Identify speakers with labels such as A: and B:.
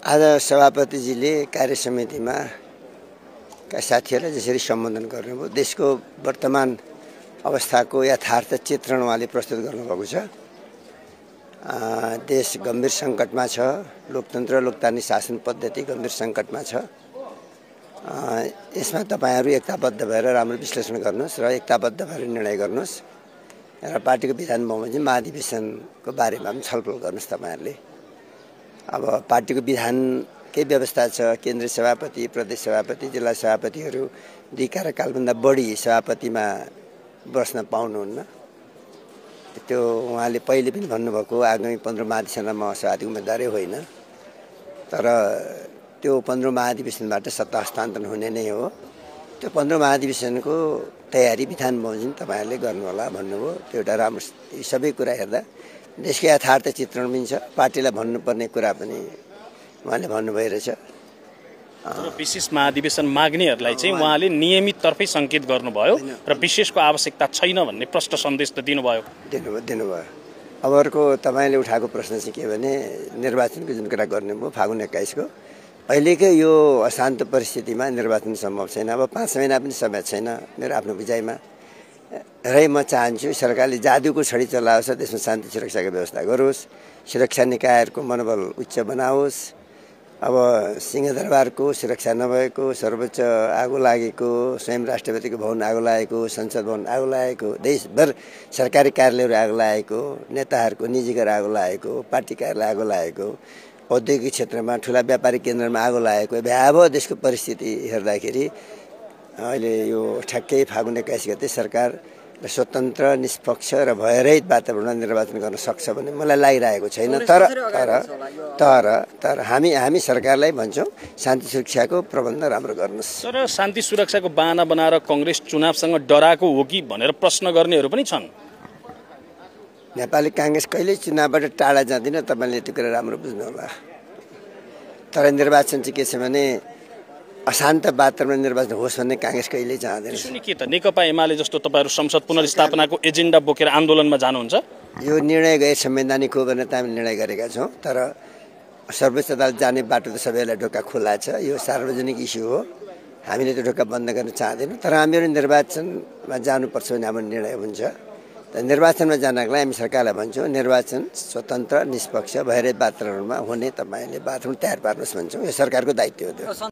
A: आज सभापतिजीले कार्य समितिमा का साथीहरूलाई जसरी सम्बोधन गर्नुभयो, देशको वर्तमान अवस्थाको यथार्थ चित्रण उहाँले प्रस्तुत गर्नुभएको छ। देश गम्भीर सङ्कटमा छ, लोकतन्त्र लोकतान्त्रिक शासन पद्धति गम्भीर सङ्कटमा छ। यसमा तपाईहरु एकताबद्ध भएर राम्रो विश्लेषण गर्नुहोस् र एकताबद्ध भएर निर्णय गर्नुहोस् र पार्टीको विधान बमोजिम महाधिवेशनको बारेमा पनि छलफल गर्नुहोस्। तपाईहरुले अब पार्टीको विधान के व्यवस्था छ, केन्द्रीय सभापति, प्रदेश सभापति, जिल्ला सभापतिहरू दुई कार्यकालभन्दा बढी सभापतिमा बस्न पाउनुहुन्न। त्यो उहाँले पहिले पनि भन्नुभएको आगामी 15 महाधिवेशनमा म सभापति उम्मेदवारै होइन, तर त्यो 15 महाधिवेशनबाट सत्ता हस्तान्तरण हुने नै हो। त्यो 15 महाधिवेशनको तयारी विधान बमोजिम तपाईहरुले गर्नुहोला भन्नुभयो। त्यो एउटा राम्रो, यी सबै कुरा हेर्दा देशको यथार्थ चित्रण पनि छ, पार्टीलाई भन्नुपर्ने कुरा पनि उहाँले भन्नुभइरहेछ।
B: विशेष महाधिवेशन माग्नेहरूलाई चाहिँ उहाँले नियमित तर्फै संकेत गर्नुभयो र विशेषको आवश्यकता छैन भन्ने प्रष्ट सन्देश त दिनुभयो।
A: अब अर्को तपाईले उठाएको प्रश्न चाहिँ के भने निर्वाचनको जुन कुरा गर्नुभयो फागुन 21 को, अहिलेकै यो अशान्त परिस्थितिमा निर्वाचन सम्भव छैन। अब 5 महिना पनि समय छैन मेरो आफ्नो बुझाइमा। र म चाहन्छु सरकारले जादुको छडी चलाओस्, देशमा शान्ति सुरक्षाको व्यवस्था गरोस्, सुरक्षा निकायहरूको मनोबल उच्च बनाओस्। अब सिंहदरबारको सुरक्षा नभएको, सर्वोच्च आगो लागेको, स्वयं राष्ट्रपतिको भवन आगो लागेको, संसद भवन आगो लागेको, देशभर सरकारी कार्यालयहरू आगो लागेको, नेताहरूको निजी घर आगो लागेको, पार्टी कार्यालय आगो लागेको, औद्योगिक क्षेत्रमा ठुला व्यापारिक केन्द्रमा आगो लागेको भयावह देशको परिस्थिति हेर्दाखेरि अहिले यो ठ्याक्कै फागुन 21 गते सरकार स्वतन्त्र, निष्पक्ष र भयरहित वातावरणमा निर्वाचन गर्न सक्छ भन्ने मलाई लागिरहेको छैन। तर हामी सरकारलाई भन्छौँ शान्ति सुरक्षाको प्रबन्ध राम्रो गर्नुहोस्।
B: तर शान्ति सुरक्षाको बहाना बनाएर कांग्रेस चुनावसँग डराएको हो कि भनेर प्रश्न गर्नेहरू पनि छन्।
A: नेपाली कांग्रेस कहिले चुनावबाट टाढा जाँदैन, तपाईले त्यो कुरा राम्रो बुझ्नु होला। तर निर्वाचन चाहिँ के छ भने अशान्त वातावरण निर्वाचन होस् भन्ने कांग्रेस कहिले चाहँदैन।
B: के त नेकपा एमाले जस्तो तपाईहरु संसद पुनर्स्थापनाको एजेन्डा बोकेर आन्दोलनमा जानुहुन्छ?
A: यो निर्णय गैर संवैधानिक हो भनेर हामी निर्णय गरेका छौं, तर सर्वोच्च अदालत जाने बाटो त सबैलाई ढोका खुला छ। यो सार्वजनिक इस्यु हो, हामीले त्यो ढोका बन्द गर्न चाहदैनौं। तर हामीहरु निर्वाचनमा जानुपर्छ भन्ने हाम्रो निर्णय हुन्छ। निर्वाचनमा जानका लागि हामी सरकारलाई भन्छौं निर्वाचन स्वतन्त्र, निष्पक्ष, भयरहित वातावरणमा हुने तपाईले वातावरण तयार पार्नुहोस् भन्छौं। यो सरकारको दायित्व हो।